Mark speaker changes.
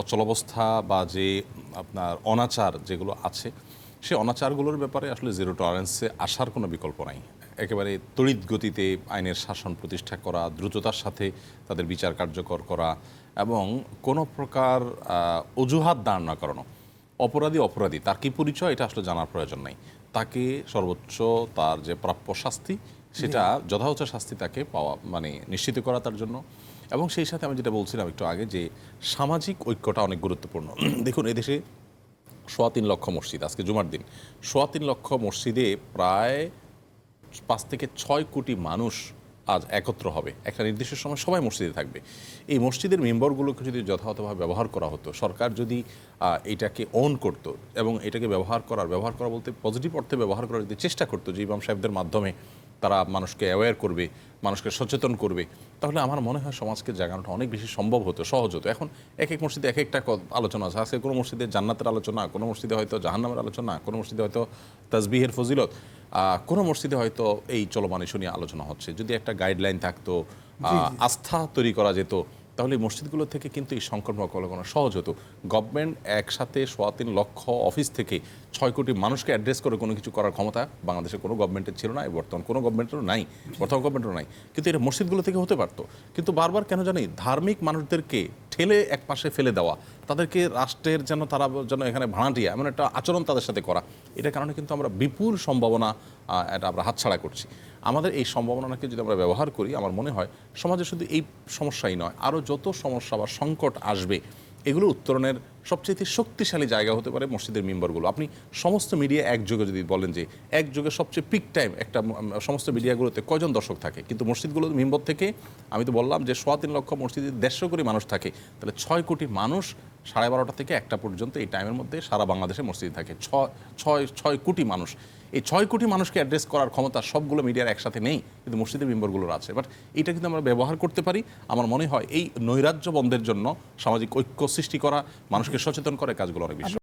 Speaker 1: অচলাবস্থা বা যে আপনার অনাচার যেগুলো আছে, সে অনাচারগুলোর ব্যাপারে আসলে জিরো টলারেন্সে আসার কোনো বিকল্প নাই। একেবারে তড়িৎ গতিতে আইনের শাসন প্রতিষ্ঠা করা, দ্রুততার সাথে তাদের বিচার কার্যকর করা এবং কোনো প্রকার অজুহাত দাঁড় না করানো। অপরাধী তার কী পরিচয় এটা আসলে জানার প্রয়োজন নাই। তাকে সর্বোচ্চ তার যে প্রাপ্য শাস্তি সেটা যথাযথ শাস্তি তাকে পাওয়া মানে নিশ্চিত করা তার জন্য। এবং সেই সাথে আমি যেটা বলছিলাম একটু আগে যে সামাজিক ঐক্যটা অনেক গুরুত্বপূর্ণ। দেখুন এদেশে ৩.৫ লক্ষ মসজিদ, আজকে জুমার দিন ৩.৫ লক্ষ মসজিদে প্রায় ৫ থেকে ৬ কোটি মানুষ আজ একত্র হবে, একটা নির্দিষ্ট সময় সবাই মসজিদে থাকবে। এই মসজিদের মেম্বারগুলোকে যদি যথাযথভাবে ব্যবহার করা হতো, সরকার যদি এটাকে অন করত এবং এটাকে ব্যবহার করা বলতে পজিটিভ অর্থে ব্যবহার করার যদি চেষ্টা করতো, যে ইমাম সাহেবদের মাধ্যমে তারা মানুষকে অ্যাওয়্যার করবে, মানুষকে সচেতন করবে, তাহলে আমার মনে হয় সমাজকে জাগানোটা অনেক বেশি সম্ভব হতো, সহজ হতো। এখন এক এক মসজিদে এক একটা আলোচনা আছে। আজকে কোনো মসজিদে জান্নাতের আলোচনা, কোনো মসজিদে হয়তো জাহান্নামের আলোচনা, কোনো মসজিদে হয়তো তাসবিহের ফজিলত, কোনো মসজিদে হয়তো এই চলমান ইস্যু নিয়ে আলোচনা হচ্ছে। যদি একটা গাইডলাইন থাকতো, আস্থা তৈরি করা যেত, তাহলে এই মসজিদগুলো থেকে কিন্তু এই সংকট মোকাবেলা সহজ হতো। গভর্নমেন্ট একসাথে ৩.৫ লক্ষ অফিস থেকে ৬ কোটি মানুষকে অ্যাড্রেস করে কোনো কিছু করার ক্ষমতা বাংলাদেশের কোনো গভর্নমেন্টের ছিল না, বর্তমান কোনো গভর্নমেন্টেরও নাই, বর্তমান গভর্নমেন্টেরও নাই। কিন্তু এটা মসজিদগুলো থেকে হতে পারতো। কিন্তু বারবার কেন জানি ধার্মিক মানুষদেরকে ঠেলে এক পাশে ফেলে দেওয়া, তাদেরকে রাষ্ট্রের যেন তারা যেন এখানে ভাড়াটিয়া এমন একটা আচরণ তাদের সাথে করা, এটার কারণে কিন্তু আমরা বিপুল সম্ভাবনা এটা আমরা হাতছাড়া করছি। আমাদের এই সম্ভাবনাকে যদি আমরা ব্যবহার করি, আমার মনে হয় সমাজে শুধু এই সমস্যাই নয়, আরও যত সমস্যা বা সংকট আসবে এগুলো উত্তরণের সবচেয়ে শক্তিশালী জায়গা হতে পারে মসজিদের মেম্বারগুলো। আপনি সমস্ত মিডিয়া একযোগে যদি বলেন যে একযোগে সবচেয়ে পিক টাইম একটা সমস্ত মিডিয়াগুলোতে কয়জন দর্শক থাকে, কিন্তু মসজিদগুলোর মেম্বার থেকে আমি তো বললাম যে ৩.৫ লক্ষ মসজিদে ১৫০ কোটি মানুষ থাকে, তাহলে ৬ কোটি মানুষ ১২:৩০ থেকে ১টা পর্যন্ত এই টাইমের মধ্যে সারা বাংলাদেশে মসজিদে থাকে। ৬ কোটি মানুষ, এই ৬ কোটি মানুষকে অ্যাড্রেস করার ক্ষমতা সবগুলো মিডিয়ার একসাথে নেই, কিন্তু মসজিদের মেম্বারগুলোর আছে। বাট এটা কিন্তু আমরা ব্যবহার করতে পারি। আমার মনে হয় এই নৈরাজ্য বন্ধের জন্য সামাজিক ঐক্য সৃষ্টি করা, মানুষকে সচেতন করে কাজগুলো অনেক বেশি।